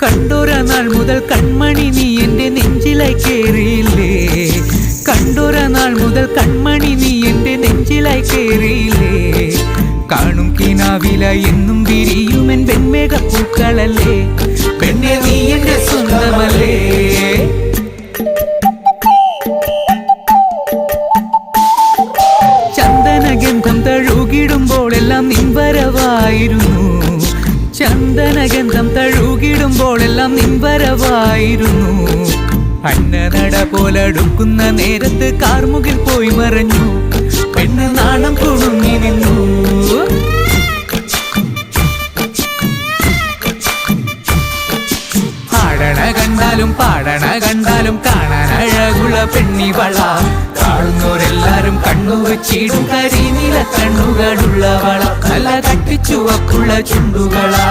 കണ്ടൊര നാൾ മുതൽ കൺമണി നീ എൻ്റെ നെഞ്ചിലായി കേറിയില്ലേ, കണ്ടൊര നാൾ മുതൽ കൺമണി നീ എൻ്റെ നെഞ്ചിലായി കേറിയില്ലേ. കാണും കിനാവില എന്നും വിരിയുമെൻ വെൺമേഘപ്പൂക്കളല്ലേ, പെണ്ണെ നീ എൻ്റെ സ്വന്തമല്ലേ. ചന്ദനഗന്ധം തഴുകിടുമ്പോഴെല്ലാം നിൻ വരവായിരുന്നു, ചന്ദനഗന്ധം തഴുകിടുമ്പോഴെല്ലാം നിൻ വരവായിരുന്നു. അന്നനട പോലടുക്കുന്ന നേരത്ത് കാർമുകിൽ പോയി മറഞ്ഞു, പെണ്ണ് നാണം കുടുങ്ങി നിന്നു. ആടണ കണ്ടാലും പാടണ കണ്ടാലും കാണാൻ അഴകുള്ള പെണ്ണിവള, കാണുന്നവരെല്ലാരും കണ്ണു വെച്ചിടും കരിനീല കണ്ണുകളുള്ളവള, നല്ല കട്ടിച്ചുവപ്പുള്ള ചുണ്ടുകളാ.